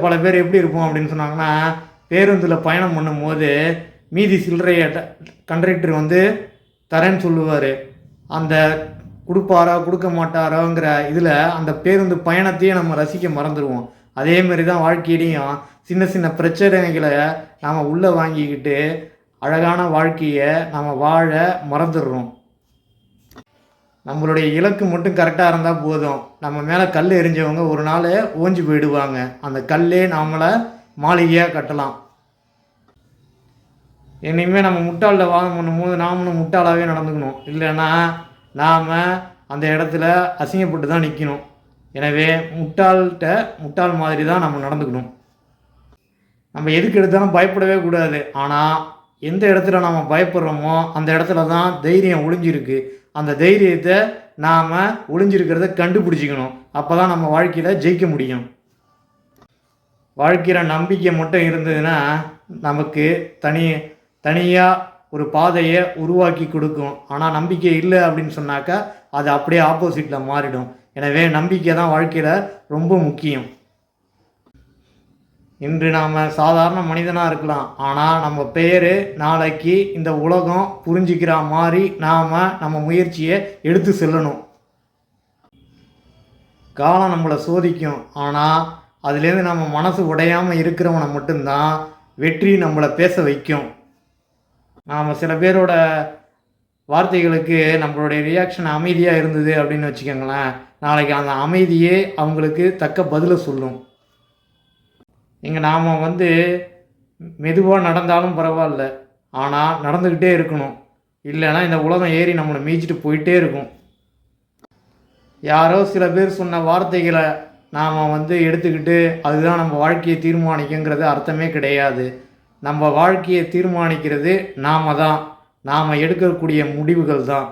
பல பேர் எப்படி இருப்போம் அப்படின்னு சொன்னாங்கன்னா, பேருந்தில் பயணம் பண்ணும்போது மீதி சில்லறையை கண்டக்டர் வந்து தரேன்னு சொல்லுவார். அந்த கொடுப்பாரா கொடுக்க மாட்டாரோங்கிற இதில் அந்த பேருந்து பயணத்தையே நம்ம ரசிக்க மறந்துடுவோம். அதேமாரி தான் வாழ்க்கையிலையும் சின்ன சின்ன பிரச்சனைகளை நாம் உள்ளே வாங்கிக்கிட்டு அழகான வாழ்க்கையை நம்ம வாழ மறந்துடுறோம். நம்மளுடைய இலக்கு மட்டும் கரெக்டாக இருந்தால் போதும். நம்ம மேலே கல் எறிஞ்சவங்க ஒரு நாள் ஓஞ்சி போயிடுவாங்க. அந்த கல்லே நம்மளை மாளிகையாக கட்டலாம். இனிமேல் நம்ம முட்டாளில் வாதம் பண்ணும்போது நாமளும் முட்டாளாகவே நடந்துக்கணும். இல்லைன்னா நாம் அந்த இடத்துல அசிங்கப்பட்டு தான் நிற்கணும். எனவே முட்டாள் மாதிரி தான் நம்ம நடந்துக்கணும். நம்ம எதுக்கு எடுத்தாலும் பயப்படவே கூடாது. ஆனால் எந்த இடத்துல நம்ம பயப்படுறோமோ அந்த இடத்துல தான் தைரியம் ஒளிஞ்சிருக்கு. அந்த தைரியத்தை நாம் ஒளிஞ்சிருக்கிறத கண்டுபிடிச்சிக்கணும். அப்போ தான் நம்ம வாழ்க்கையில் ஜெயிக்க முடியும். வாழ்க்கையில் நம்பிக்கை மட்டும் இருந்ததுன்னா நமக்கு தனியாக ஒரு பாதையை உருவாக்கி கொடுக்கும். ஆனால் நம்பிக்கை இல்லை அப்படின்னு சொன்னாக்கா அது அப்படியே ஆப்போசிட்டில் மாறிடும். எனவே நம்பிக்கை தான் வாழ்க்கையில் ரொம்ப முக்கியம். இன்று நாம் சாதாரண மனிதனாக இருக்கலாம். ஆனால் நம்ம பெயர் நாளைக்கு இந்த உலகம் புரிஞ்சிக்கிற மாதிரி நாம் நம்ம முயற்சியை எடுத்து செல்லணும். காலம் நம்மளை சோதிக்கும். ஆனால் அதுலேருந்து நம்ம மனசு உடையாமல் இருக்கிறவனை மட்டும்தான் வெற்றி நம்மளை பேச வைக்கும். நாம் சில பேரோட வார்த்தைகளுக்கு நம்மளுடைய ரியாக்ஷன் அமைதியாக இருந்தது அப்படின்னு வச்சுக்கோங்களேன், நாளைக்கு அந்த அமைதியே அவங்களுக்கு தக்க பதிலை சொல்லும். இங்கே நாம் மெதுவாக நடந்தாலும் பரவாயில்ல, ஆனால் நடந்துக்கிட்டே இருக்கணும். இல்லைன்னா இந்த உலகம் ஏறி நம்மளை மீச்சிட்டு போயிட்டே இருக்கும். யாரோ சில பேர் சொன்ன வார்த்தைகளை நாம் எடுத்துக்கிட்டு அதுதான் நம்ம வாழ்க்கையை தீர்மானிக்குங்கிறது அர்த்தமே கிடையாது. நம்ம வாழ்க்கையை தீர்மானிக்கிறது நாம் தான். நாம் எடுக்கக்கூடிய முடிவுகள் தான்.